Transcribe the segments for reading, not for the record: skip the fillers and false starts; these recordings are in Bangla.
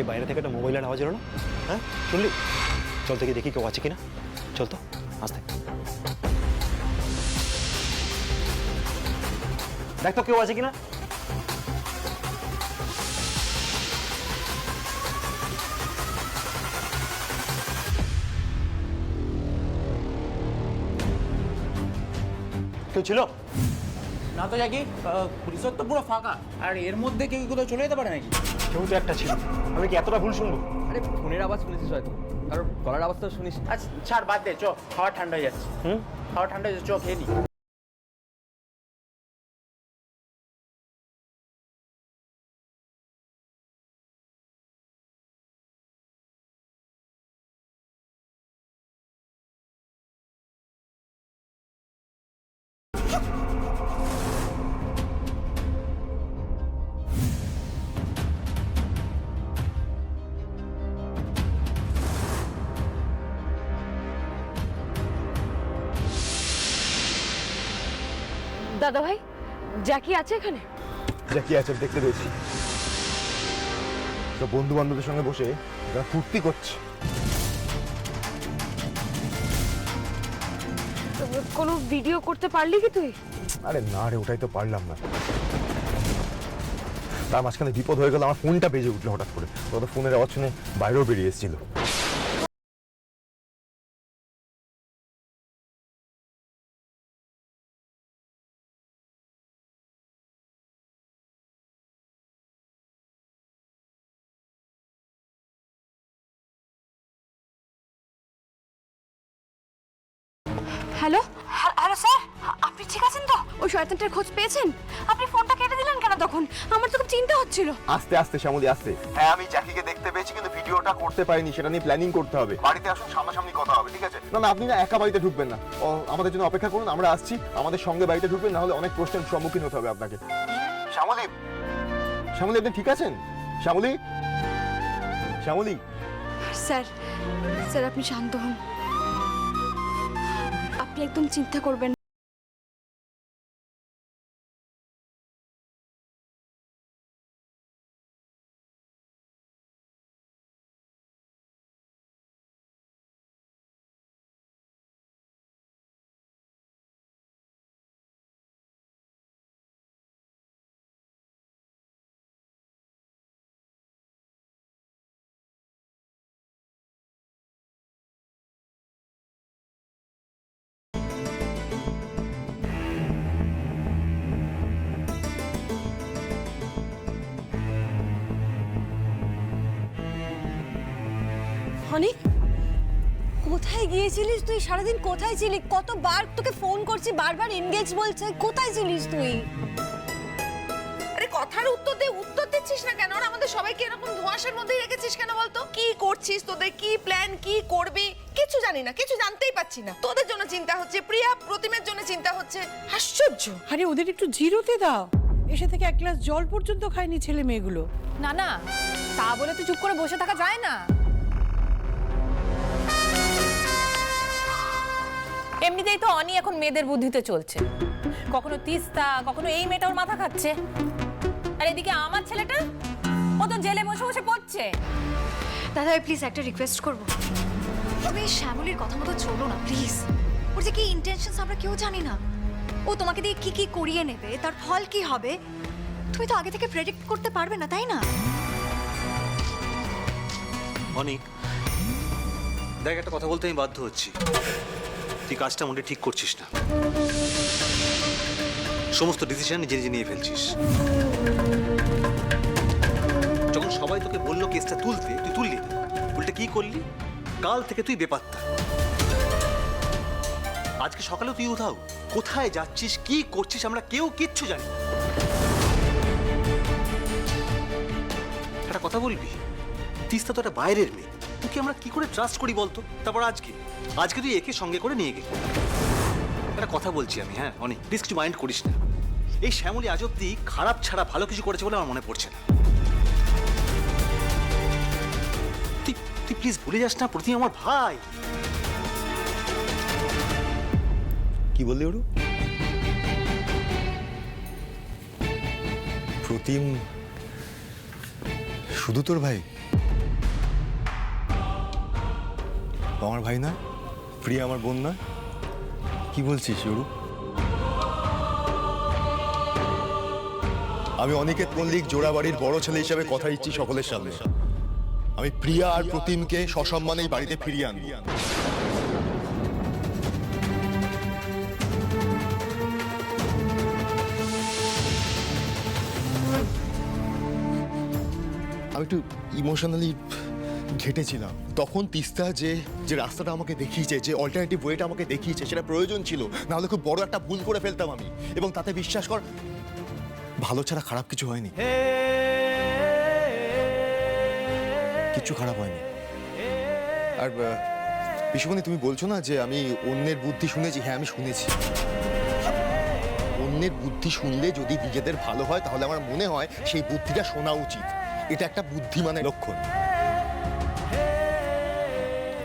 বাইরে থেকে একটা মোবাইলের আওয়াজ এলো না? হ্যাঁ শুনলি? চল থেকে দেখি কেউ আছে কিনা। চল তো আসতে দেখ তো কেউ আছে কিনা। কেউ ছিল না তো জাকি, রিসোর্ট তো পুরো ফাঁকা, আর এর মধ্যে কেউ কোথাও চলে যেতে পারে নাকি? কেউ তো একটা ছিল। আমি কি এতটা ভুল শুনবো? আরে ফোনের আওয়াজ শুনেছিস হয়তো, কারণ গলার আওয়াজ তো শুনিস। আচ্ছা ছাড়, বাদ দে, চো খাওয়া ঠান্ডা হয়ে যাচ্ছে। খাওয়া ঠান্ডা হয়ে যাচ্ছে, চো খেয়ে নি। দাদা ভাই, জ্যাকি আছে এখানে? জ্যাকি আছে, দেখতে পেয়েছি। তো বন্ধু বান্ধবদের সঙ্গে বসে এরা ফুর্তি করছে। কোনো ভিডিও করতে পারলি কি তুই? আরে না রে, ওটাই তো পারলাম না। তার মাঝখানে বিপদ হয়ে গেল, আমার ফোনটা বেজে উঠলো হঠাৎ করে। তো ফোনের আওয়াজ শুনে বাইরেও বেরিয়ে এসেছিল। হ্যালো হ্যালো স্যার, আপনি ঠিক আছেন তো? ওই শয়তানটার খোঁজ পেয়েছেন? আপনি ফোনটা কেটে দিলেন কেন তখন? আমার তো খুব চিন্তা হচ্ছিল। আস্তে আস্তে শ্যামলী, আস্তে। হ্যাঁ আমি জ্যাকিকে দেখতে পেয়েছি, কিন্তু ভিডিওটা করতে পারিনি। সেটা নিয়ে প্ল্যানিং করতে হবে। বাড়িতে আসুন, সামনাসামনি কথা হবে, ঠিক আছে? না না, আপনি না একা বাড়িতে ঢুকবেন না। আমাদের জন্য অপেক্ষা করুন, আমরা আসছি। আমাদের সঙ্গে বাড়িতে ঢুকবেন, না হলে অনেক প্রশ্নের সম্মুখীন হতে হবে আপনাকে। শ্যামলী, শ্যামলী আপনি ঠিক আছেন? শ্যামলী, শ্যামলী। স্যার স্যার আপনি শান্ত হন, আপনি একদম চিন্তা করবেন। অনিক, কোথায় গিয়েছিলিস তুই? সারাদিন কোথায় ছিলি? কতবার তোকে ফোন করছি, বারবার এনগেজ বলছে। কোথায় ছিলিস তুই? আরে কথার উত্তর দিচ্ছিস না কেন? আর আমাদের সবাইকে এরকম ধোঁয়াশার মধ্যেই রেখেছিস কেন বলতো? কি করছিস, তোদের কি প্ল্যান, কি করবি কিছু জানি না, কিছু জানতেই পাচ্ছি না। তোদের জন্য চিন্তা হচ্ছে, প্রিয়া প্রতিমের জন্য চিন্তা হচ্ছে। আশ্চর্য। আরে ওদের একটু জিরোতে দাও। এসে থেকে এক গ্লাস জল পর্যন্ত খায়নি ছেলে মেয়েগুলো। না না, তা বলে তো চুপ করে বসে থাকা যায় না। এমনিতেই তো অনি এখন মেয়েদের বুদ্ধিতে চলছে। কখনো তিস্তা, কখনো এই মেয়েটা ওর মাথা খাচ্ছে। আর এদিকে আমার ছেলেটা, ও তো জেলে বসে বসে পড়ছে। দাদা ভাই প্লিজ একটা রিকোয়েস্ট করব, তুমি শ্যামলীর কথা মতো চলো না প্লিজ। ওর যে কি ইন্টেনশনস আমরা কেউ জানি না। ও তোমাকে দিয়ে কি কি করিয়ে নেবে, তার ফল কি হবে তুমি তো আগে থেকে প্রেডিক্ট করতে পারবে না, তাই না? অনিক দেখ, একটা কথা বলতে আমি বাধ্য হচ্ছি। তুই কাজটা মোটে ঠিক করছিস না। সমস্ত ডিসিশন নিজে নিজে নিয়ে ফেলছিস। যখন সবাই তোকে বললো কেসটা তুলতে, তুই তুললি না, উল্টে কি করলি? কাল থেকে তুই বেপাত্তা। আজকে সকালে তুই উধাও। কোথায় যাচ্ছিস, কি করছিস, আমরা কেউ কিচ্ছু জানি না। একটা কথা বলবি, তিস্তা তো একটা বাইরের মেয়ে, তোকে আমরা কি করে ট্রাস্ট করি বলতো? তারপর আজকে তুই একে সঙ্গে করে নিয়ে গেলি। একটা কথা বলছি আমি, হ্যাঁ অনেক প্লিজ কিছু মাইন্ড করিস না। এই শ্যামলী আজ অব্দি খারাপ ছাড়া ভালো কিছু করেছে বলে আমার মনে পড়ছে না। তুই প্লিজ ভুলে যাস না, প্রতিম আমার ভাই। কি বললি ওরু? প্রতিম শুধু তোর ভাই? আমার ভাই না, প্রিয়া আমার বোন না, কি বলছিস অরু? আমি অনিকেত মল্লিক জোড়াবাড়ির বড় ছেলে হিসেবে কথা দিচ্ছি সকলের সামনে, আমি প্রিয়া আর প্রতিমকে সসম্মানে এই বাড়িতে ফিরিয়ে আনবো। আমি একটু ইমোশনালি ঘেটেছিলাম তখন। তিস্তা যে রাস্তাটা আমাকে দেখিয়েছে, যে অল্টারনেটিভ ওয়েটা আমাকে দেখিয়েছে, সেটা প্রয়োজন ছিল, নাহলে খুব বড় একটা ভুল করে ফেলতাম আমি। এবং তাতে বিশ্বাস কর, ভালো ছাড়া খারাপ কিছু হয়নি, কিচ্ছু খারাপ হয়নি। আর বিশ্বমণি, তুমি বলছো না যে আমি অন্যের বুদ্ধি শুনেছি? হ্যাঁ, আমি শুনেছি। অন্যের বুদ্ধি শুনলে যদি নিজেদের ভালো হয়, তাহলে আমার মনে হয় সেই বুদ্ধিটা শোনা উচিত। এটা একটা বুদ্ধিমানের লক্ষণ।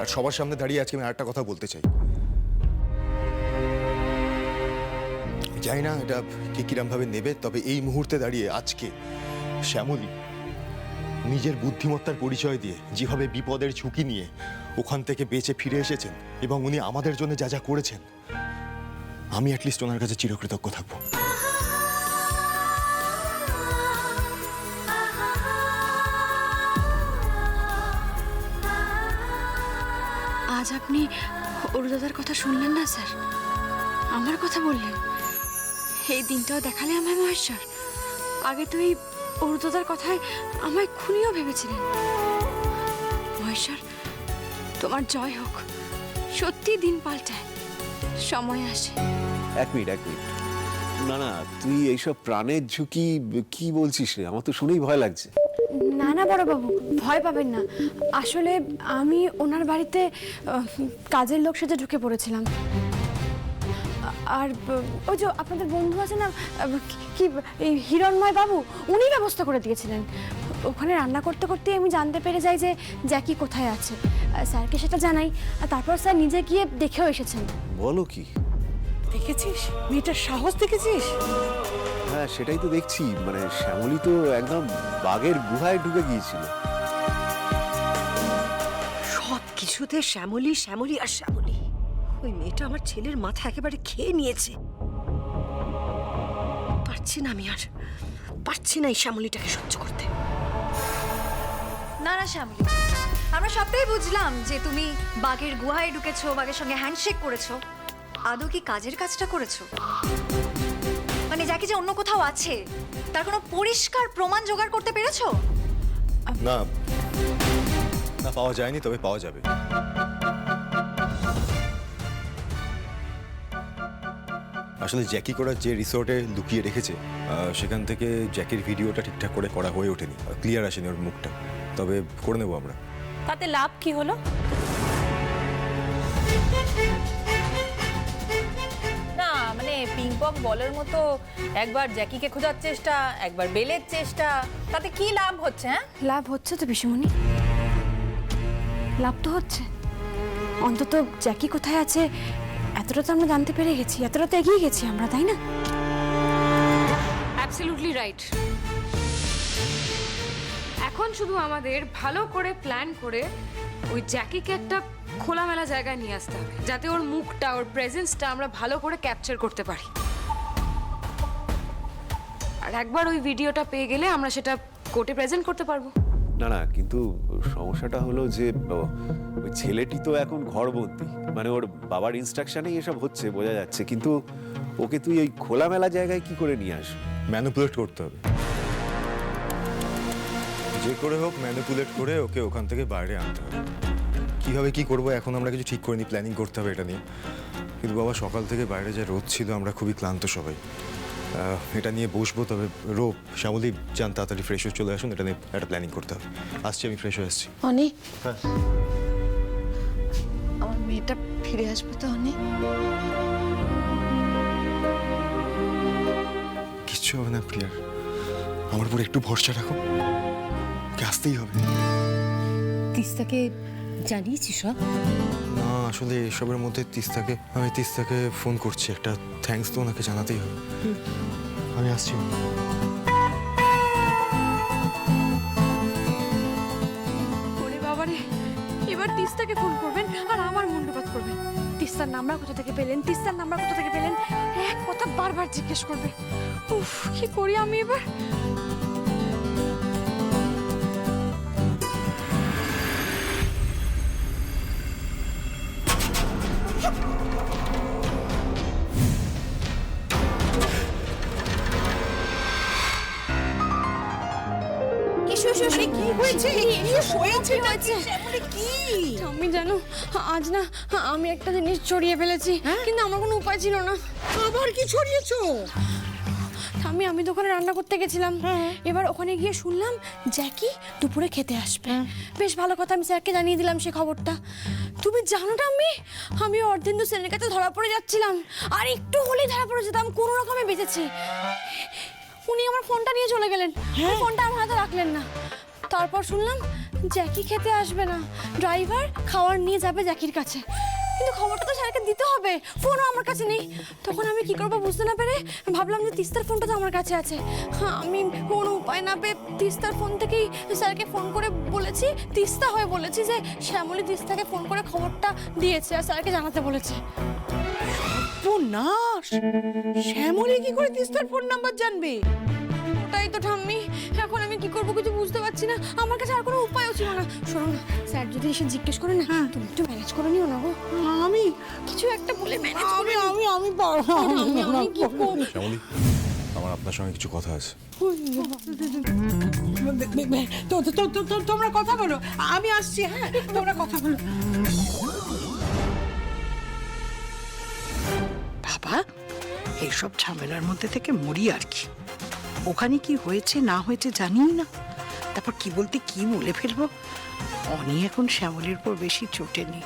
আর সবার সামনে দাঁড়িয়ে আজকে আমি আরেকটা কথা বলতে চাই। জানি না এটা কে কিরম ভাবে নেবে, তবে এই মুহূর্তে দাঁড়িয়ে আজকে শ্যামলী নিজের বুদ্ধিমত্তার পরিচয় দিয়ে যেভাবে বিপদের ঝুঁকি নিয়ে ওখান থেকে বেঁচে ফিরে এসেছেন, এবং উনি আমাদের জন্য যা যা করেছেন, আমি অ্যাটলিস্ট ওনার কাছে চিরকৃতজ্ঞ থাকবো। আজ আপনি অরুদাদার কথা শুনলেন না স্যার, আমার কথা বললেন। এই দিনটাও দেখালে আমায় মহেশ্বর। আগে তো এই অরুদাদার কথায় আমায় খুনিও ভেবেছিলেন। মহেশ্বর, তোমার জয় হোক। সত্যি দিন পাল্টায়, সময় আসে। এক মিনিট। না না, তুই এইসব প্রাণের ঝুঁকি কি বলছিস রে? আমার তো শুনেই ভয় লাগছে। না না বড়বাবু, ভয় পাবেন না। আসলে আমি ওনার বাড়িতে কাজের লোক সেজে ঢুকে পড়েছিলাম। আর ওই যে আপনাদের বন্ধু আছে না, কি এই হিরণময় বাবু, উনি ব্যবস্থা করে দিয়েছিলেন। ওখানে রান্না করতে করতে আমি জানতে পেরে যাই যে জ্যাকি কোথায় আছে। স্যারকে সেটা জানাই, আর তারপর স্যার নিজে গিয়ে দেখেও এসেছেন। বলো কি? দেখেছিস মেয়েটার সাহস, দেখেছিস? হ্যাঁ, সেটাই তো দেখছি। মানে শ্যামলী তো একদম বাঘের গুহায় ঢুকে গিয়েছিল। সব কিছুতে শ্যামলী শ্যামলী আর শ্যামলী। ওই মেয়েটা আমার ছেলের মাথা একেবারে খেয়ে নিয়েছে। পারছি না আমি, আর পারছি না এই শ্যামলীটাকে সহ্য করতে। না না শ্যামলী, আমরা সবটাই বুঝলাম যে তুমি বাঘের গুহায় ঢুকেছো, বাঘের সঙ্গে হ্যান্ডশেক করেছো। আদৌ কি কাজের কাজটা করেছো? মানে যাকে যে অন্য কোথাও আছে, তার কোনো পরিষ্কার প্রমাণ জোগাড় করতে পেরেছো? না না, পাওয়া যায়নি, তবে পাওয়া যাবে। আসলে জ্যাকি করা যে রিসোর্টে লুকিয়ে রেখেছে, সেখান থেকে জ্যাকির ভিডিওটা ঠিকঠাক করে করা হয়ে ওঠেনি, ক্লিয়ার আসেনি ওর মুখটা। তবে করে নেবো আমরা। তাতে লাভ কি হলো? না মানে পিং পং বলের মতো একবার জ্যাকিকে খোঁজার চেষ্টা, একবার বেলের চেষ্টা, তাতে কি লাভ হচ্ছে? হ্যাঁ, লাভ হচ্ছে তো পিসিমণি, লাভ তো হচ্ছে। অন্তত জ্যাকি কোথায় আছে এতটা তো আমরা জানতে পেরে গেছি, এতটা তো এগিয়ে গেছি আমরা, তাই না? Absolutely right. এখন শুধু আমাদের ভালো করে প্ল্যান করে ওই জ্যাকিকে একটা খোলামেলা জায়গায় নিয়ে আসতে হবে, যাতে ওর মুখটা, ওর প্রেজেন্সটা আমরা ভালো করে ক্যাপচার করতে পারি। আর একবার ওই ভিডিওটা পেয়ে গেলে আমরা সেটা কোর্টে প্রেজেন্ট করতে পারবো। না না, কিন্তু সমস্যাটা হলো যে ওই ছেলেটি তো এখন ঘরবন্দি, মানে ওর বাবার ইনস্ট্রাকশনেই এসব হচ্ছে বোঝা যাচ্ছে। কিন্তু ওকে তুই ওই খোলামেলা জায়গায় কি করে নিয়ে আসবি? ম্যানিপুলেট করতে হবে, যে করে হোক ম্যানিপুলেট করে ওকে ওখান থেকে বাইরে আনতে হবে। কীভাবে কি করবো এখন আমরা কিছু ঠিক করিনি, প্ল্যানিং করতে হবে এটা নিয়ে। কিন্তু বাবা, সকাল থেকে বাইরে যা রোদ ছিল, আমরা খুবই ক্লান্ত সবাই। এটা নিয়ে বসবো, তবে রোব, শ্যামলী যান তাড়াতাড়ি ফ্রেশ হয়ে চলে আসুন, এটা নিয়ে একটা প্ল্যানিং করতে হবে। আসছি, আমি ফ্রেশ হয়ে আসছি। অনেক হ্যাঁ, আমার মেয়েটা ফিরে আসবে তো অনেক? কিচ্ছু হবে না প্রিয়ার, আমার উপর একটু ভরসা রাখো, ওকে আসতেই হবে। তিস্তাকে জানিয়েছি সব? না, আসলে এসবের মধ্যে আমি তিস্তাকে ফোন করছি, একটা থ্যাঙ্কস তো ওনাকে জানাতেই হবে। আমি আসছি। ওরে বাবারে, এবার তিস্তাকে ফোন করবেন আর আমার মুন্ডুপাত করবেন। তিস্তার নাম্বার কোথা থেকে পেলেন, তিস্তার নাম্বার কোথা থেকে পেলেন, এক কথা বারবার জিজ্ঞেস করবে। উফ, কি করি আমি এবার? আমি জানো আজ না আমি একটা জিনিস ছড়িয়ে ফেলেছি, কিন্তু আমার কোনো উপায় ছিল না। আবার কি ছড়িয়েছো? আমি দোকানে রান্না করতে গেছিলাম, এবার ওখানে গিয়ে শুনলাম জ্যাকি দুপুরে খেতে আসবে। বেশ ভালো কথা, আমি স্যারকে জানিয়ে দিলাম সে খবরটা। তুমি জানো না আমি অর্ধেন্দু সেনের কাছে ধরা পড়ে যাচ্ছিলাম, আর একটু হলেই ধরা পড়ে যেতাম, কোনো রকমে বেঁচেছি। উনি আমার ফোনটা নিয়ে চলে গেলেন, ফোনটা আমার হাতে রাখলেন না। তারপর শুনলাম জ্যাকি খেতে আসবে না, ড্রাইভার খাবার নিয়ে যাবে জ্যাকির কাছে। কিন্তু খবরটা তো স্যারকে দিতে হবে, ফোনও আমার কাছে নেই। তখন আমি কি করবো বুঝতে না পেরে ভাবলাম যে তিস্তার ফোনটা তো আমার কাছে আছে। আমি কোনো উপায় না পেয়ে তিস্তার ফোন থেকেই স্যারকে ফোন করে বলেছি, তিস্তা হয়ে বলেছি যে শ্যামলী তিস্তাকে ফোন করে খবরটা দিয়েছে আর স্যারকে জানাতে বলেছে। সর্বনাশ! শ্যামলী কি করে তিস্তার ফোন নাম্বার জানবে? ওটাই তো ঠাম্মি, এখন আমি কি করবো কিছু বুঝতে পারছি না, আমার কাছে আর কোনো উপায়ও ছিল না। শোনো না, স্যার যদি এসে জিজ্ঞেস করে না, তুমি একটু ম্যানেজ করে নিও না গো। আমি কিছু একটা বলে ম্যানেজ করে আমি পারবো না। আমি কি করব? শ্যামলী, আমার আপনার সঙ্গে কিছু কথা আছে। তোমরা কথা বলো, আমি আসছি। হ্যাঁ, তোমরা কথা বলো। বাবা, এইসব ঝামেলার মধ্যে থেকে মরি আর কি। ওখানে কি হয়েছে না হয়েছে জানি না, তারপর কি বলতে কি বলে ফেলবো। অনি এখন শ্যামলীর উপর বেশি চোটেনি,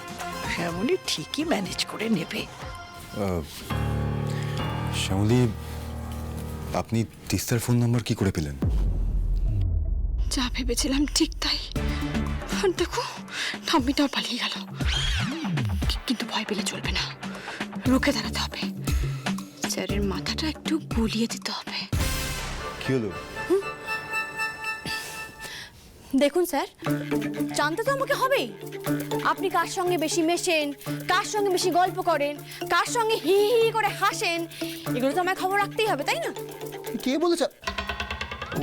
শ্যামলী ঠিকই ম্যানেজ করে নেবে। শ্যামলী, আপনি তিস্তার ফোন নাম্বার কি করে পেলেন? যা ভেবেছিলাম ঠিক তাই। আর দেখো ঠাম্মিটাও পালিয়ে গেল। কিন্তু ভয় পেলে চলবে না, রুখে দাঁড়াতে হবে। স্যারের মাথাটা একটু গুলিয়ে দিতে হবে। কি হলো? দেখুন স্যার, জানতে তো আমাকে হবেই আপনি কার সঙ্গে বেশি মেশেন, কার সঙ্গে বেশি গল্প করেন, কার সঙ্গে হি হি করে হাসেন, এগুলো তো আমায় খবর রাখতেই হবে, তাই না? কে বলেছে?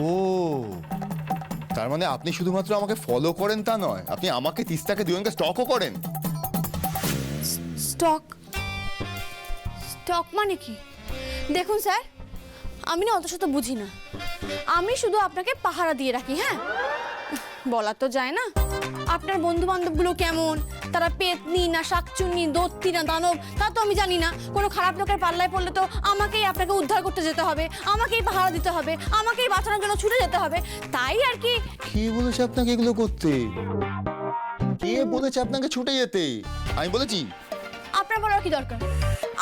ও, তার মানে আপনি শুধুমাত্র আমাকে ফলো করেন তা নয়, আপনি আমাকে তিস্তাকে দুজনকে স্টকও করেন। স্টক? স্টক মানে কি? দেখুন স্যার, আমি না অত শত বুঝি না, আমি শুধু আপনাকে পাহারা দিয়ে রাখি। হ্যাঁ, বলা তো যায় না আপনার বন্ধু বান্ধবগুলো কেমন, তারা পেতনি না শাকচুন্নি, দত্তি না দানব, তা তো আমি জানি না। কোনো খারাপ লোকের পাল্লায় পড়লে তো আমাকেই আপনাকে উদ্ধার করতে যেতে হবে, আমাকেই পাহারা দিতে হবে, আমাকেই বাঁচানোর জন্য ছুটে যেতে হবে, তাই আর কি। কে বলেছে আপনাকে এগুলো করতে? কে বলেছে আপনাকে ছুটে যেতে? আমি বলেছি? আপনার বলার কি দরকার?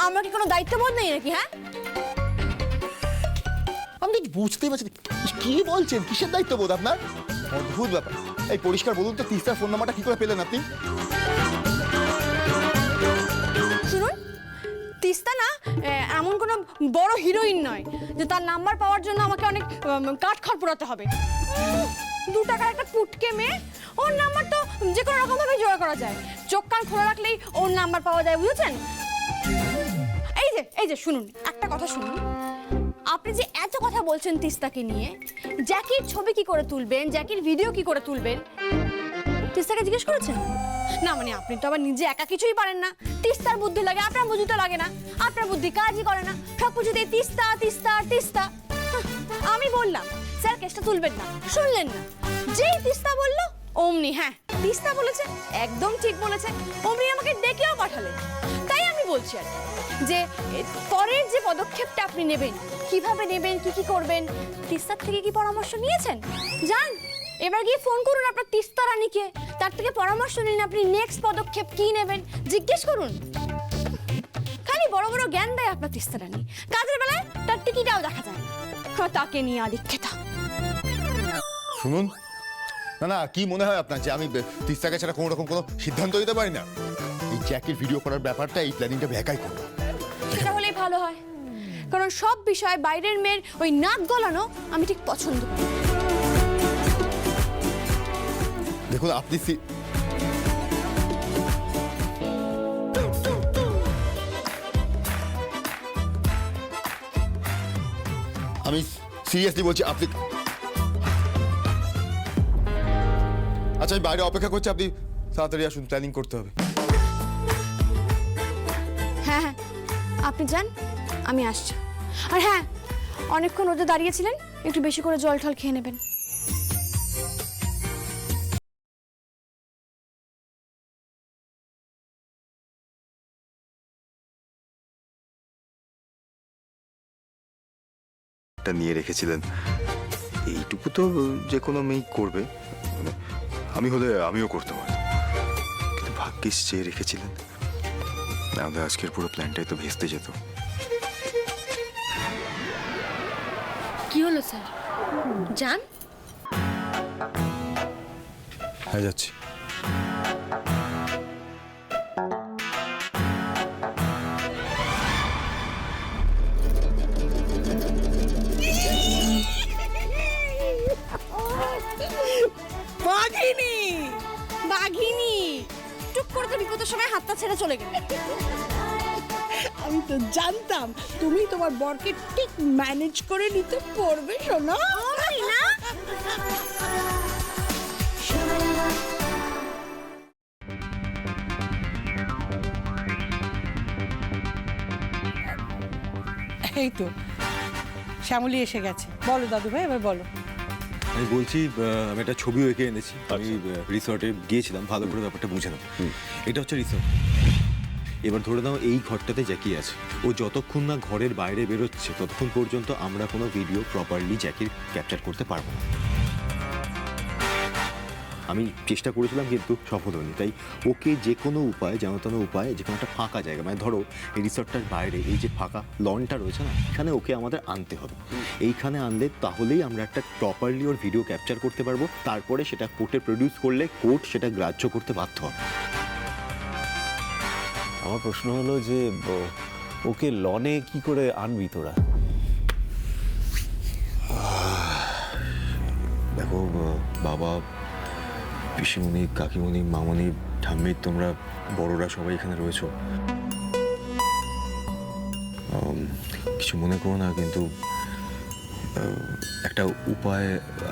আমার কি কোনো দায়িত্ববোধ নেই নাকি? হ্যাঁ, আমি বুঝতেই পারছি কি বলছেন, কিসের দায়িত্ববোধ আপনার? অদ্ভুত ব্যাপার। এই পরিষ্কার বলুন তো, তিস্তার ফোন নাম্বারটা কি করে পেলেন আপনি? শুনুন, তিস্তা না এমন কোনো বড় হিরোইন নয় যে তার নাম্বার পাওয়ার জন্য আমাকে অনেক কাঠখড় পোড়াতে হবে। 2 টাকার একটা পুটকে মেয়ে, ওর নাম্বার তো যে কোনো রকমভাবে জোগাড় করা যায়, চোখ কান খোলা রাখলেই ওর নাম্বার পাওয়া যায়, বুঝেছেন? এই যে শুনুন, একটা কথা শুনুন, আপনি যে এত কথা বলছেন তিস্তাকে নিয়ে, জ্যাকির ছবি কি করে তুলবেন, জ্যাকির ভিডিও কি করে তুলবেন, তিস্তাকে জিজ্ঞেস করেছেন? না মানে আপনি তো আবার নিজে একা কিছুই পারেন না, তিস্তার বুদ্ধি লাগে, আপনার বুদ্ধি তো লাগে না, আপনার বুদ্ধি কাজই করে না, সব কিছুতে তিস্তা তিস্তা তিস্তা। আমি বললাম স্যার কেসটা তুলবেন না, শুনলেন না, যেই তিস্তা বললো অমনি হ্যাঁ তিস্তা বলেছে, একদম ঠিক বলেছে, অমনি আমাকে ডেকেও পাঠালেন। তাই আমি বলছি আর যে পরের যে পদক্ষেপটা আপনি নেবেন, কিভাবে নেবেন, কি কি করবেন, তিস্তার থেকে কি পরামর্শ নিয়েছেন? যান এবার গিয়ে ফোন করুন আপনার তিস্তা রানীকে, তার থেকে পরামর্শ নিন আপনি নেক্সট পদক্ষেপ কি নেবেন, জিজ্ঞেস করুন। খালি বড় বড় জ্ঞান দেয় আপনার তিস্তা রানী, কাজের বেলায় তার টিকিটাও দেখা যায় না, তাকে নিয়ে আদিক্ষেতা। শুনুন, না না, কি মনে হয় আপনার যে আমি তিস্তাকে ছাড়া কোনো রকম কোনো সিদ্ধান্ত দিতে পারি না? এই জ্যাকির ভিডিও করার ব্যাপারটা, এই প্ল্যানিংটা একাই করবো। সেটা হলেই ভালো হয়, কারণ সব বিষয় বাইরের মেয়ের ওই নাক গলানো আমি ঠিক পছন্দ করি। দেখুন আপনি আমি সিরিয়াসলি বলছি, আপনি আচ্ছা আমি বাইরে অপেক্ষা করছি, আপনি তাড়াতাড়ি আসুন, প্ল্যানিং করতে হবে। হ্যাঁ হ্যাঁ, আপনি যান, আমি আসছি। আর হ্যাঁ, অনেকক্ষণ রোদে দাঁড়িয়েছিলেন, একটু বেশি করে জল টল খেয়ে নেবেন। নিয়ে রেখেছিলেন, এইটুকু তো যে কোনো মেয়ে করবে, মানে আমি হলে আমিও করতাম, কিন্তু ভাগ্যিস চেয়ে রেখেছিলেন, নাহলে আজকের পুরো প্ল্যানটাই তো ভেস্তে যেত। কি হলো স্যার, যান। হ্যাঁ যাচ্ছি। বাঘিনী, বাঘিনী, টুক করে তো বিপদের সময় হাতটা ছেড়ে চলে গেল। আমি তো জানতাম তুমি তোমার বরকে ঠিক ম্যানেজ করে নিতে পারবে সোনা। না এই তো শ্যামলী এসে গেছে। বলো দাদু ভাই, এবার বলো। আমি বলছি, আমি একটা ছবিও এঁকে এনেছি। আমি রিসর্টে গিয়েছিলাম, ভালো করে ব্যাপারটা বুঝে নাও। এটা হচ্ছে রিসর্ট। এবার ধরে নাও এই ঘরটাতে জ্যাকি আছে, ও যতক্ষণ না ঘরের বাইরে বেরোচ্ছে ততক্ষণ পর্যন্ত আমরা কোনো ভিডিও প্রপারলি জ্যাকির ক্যাপচার করতে পারবো না। আমি চেষ্টা করেছিলাম কিন্তু সফল হয়নি, তাই ওকে যে কোনো উপায়, যেন তেন উপায়, যে কোনো একটা ফাঁকা জায়গা, মানে ধরো এই রিসর্টটার বাইরে এই যে ফাঁকা লনটা রয়েছে না, এখানে ওকে আমাদের আনতে হবে। এইখানে আনলে তাহলেই আমরা একটা প্রপারলি ওর ভিডিও ক্যাপচার করতে পারবো, তারপরে সেটা কোর্টে প্রডিউস করলে কোর্ট সেটা গ্রাহ্য করতে বাধ্য হবে। আমার প্রশ্ন হলো যে ওকে লনে কি করে আনবি তোরা? দেখো বাবা, পিসিমণি, কাকিমণি, মামনি, ঠাম্মি, তোমরা বড়রা সবাই এখানে রয়েছো, কিছু মনে করো না, কিন্তু একটা উপায়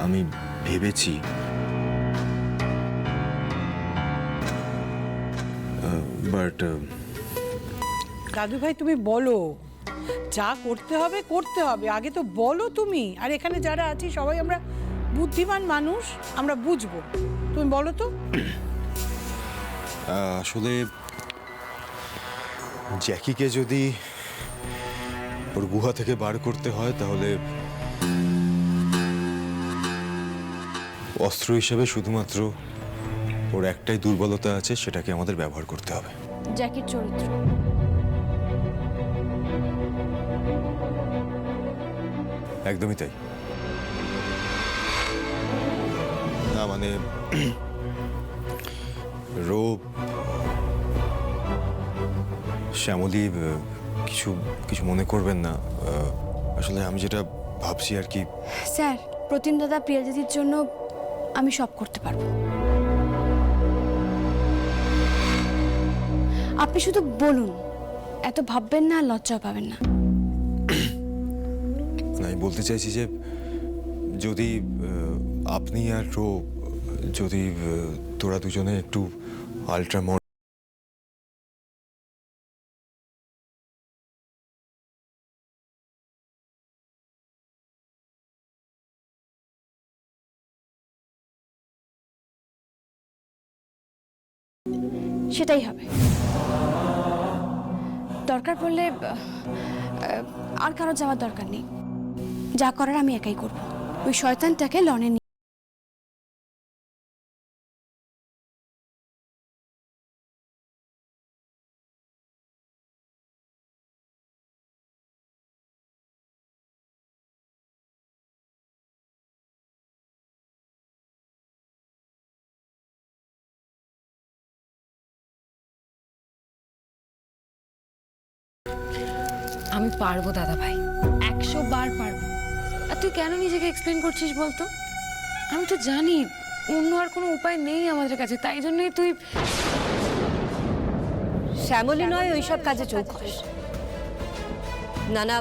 আমি ভেবেছি। বাট দাদু ভাই তুমি বলো, যা করতে হবে করতে হবে, আগে তো বলো তুমি। আর এখানে যারা আছি সবাই আমরা বুদ্ধিমান মানুষ, আমরা বুঝবো, তুমি বলো তো। আসলে জ্যাকিকে যদি ওর গুহা থেকে বার করতে হয়, তাহলে অস্ত্র হিসেবে শুধুমাত্র ওর একটাই দুর্বলতা আছে, সেটাকে আমাদের ব্যবহার করতে হবে। জ্যাকির চরিত্র। একদমই তাই। না মানে রূপ, শ্যামলী, কিছু কিছু মনে করবেন না, আসলে আমি যেটা ভাবছি আর কি। স্যার, প্রতিম দাদা প্রিয়া দিদির জন্য আমি সব করতে পারবো। আপনি শুধু বলুন, এত ভাববেন না, লজ্জা পাবেন না। আমি বলতে চাইছি যে যদি আপনি আর রূপ, যদি তোরা দুজনে একটু আলট্রা সেটাই হবে। দরকার পড়লে আর কারো যাওয়ার দরকার নেই, যা করার আমি একাই করব। ওই শয়তানটাকে লনে নিয়ে আমি পারবো দাদা ভাই, 100 বার পারবো। আর তুই কেন নিজেকে এক্সপ্লেন করছিস বলতো? আমি তো জানি অন্য আর কোনো উপায় নেই আমাদের কাছে, তাই জন্যই তুই। শ্যামলী নয় ওইসব কাজে চৌখস। না না,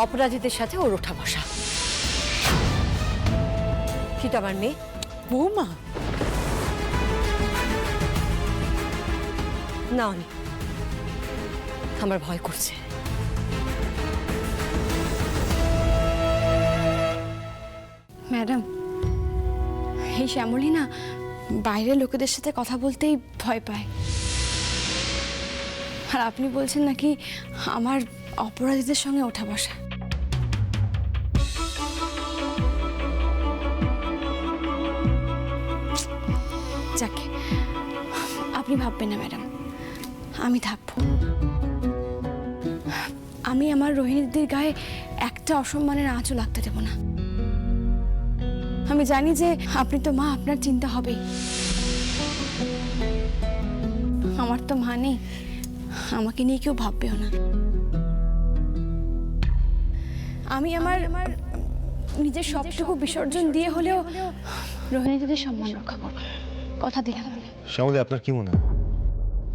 অপরাজিতের সাথে ওর ওঠা বসা। কি তো আমার মেয়ে? বৌমা, না অনি, আমার ভয় করছে। ম্যাডাম, এই শ্যামলী না বাইরের লোকেদের সাথে কথা বলতেই ভয় পায়। আর আপনি বলছেন নাকি আমার অপরাধীদের সঙ্গে ওঠা বসা। যাকে আপনি ভাববেন না ম্যাডাম, আমি থাকবো। আমি আমার রোহিণী দিদির গায়ে একটা অসম্মানের আঁচও লাগতে দেব না। আমি জানি যে আপনি তো মা, আপনার চিন্তা হবেই। আমার তো মা নেই, আমাকে নিয়ে কেউ ভাববেও না। আমি আমার নিজের সবটুকু বিসর্জন দিয়ে হলেও রোহিণী দিদির সম্মান রক্ষা করব, কথা দিলাম। শ্যামলী, আপনার কি মনে হয়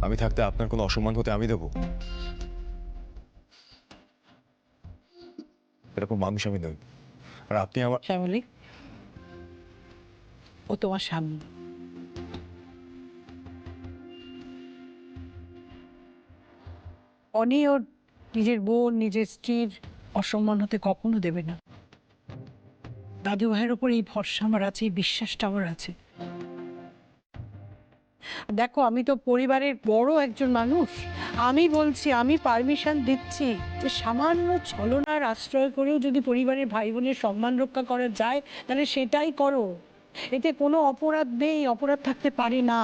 আমি থাকতে আপনার কোনো অসম্মান হতে আমি দেবো? এরকম মানুষ আমি নই। আর আপনি আমার শ্যামলী, ও তোমার স্বামী। অনি ওর নিজের বোন, নিজের স্ত্রীর অসম্মান হতে কখনো দেবে না। দাদু ভাইয়ের ওপর এই ভরসা আমার আছে, এই বিশ্বাসটা আমার আছে। দেখো, আমি তো পরিবারের বড় একজন মানুষ। আমি বলছি, আমি পারমিশন দিচ্ছি যে সামান্য ছলনার আশ্রয় করেও যদি পরিবারের ভাই বোনের সম্মান রক্ষা করা যায়, তাহলে সেটাই করো। এতে কোনো অপরাধ নেই, অপরাধ থাকতে পারে না।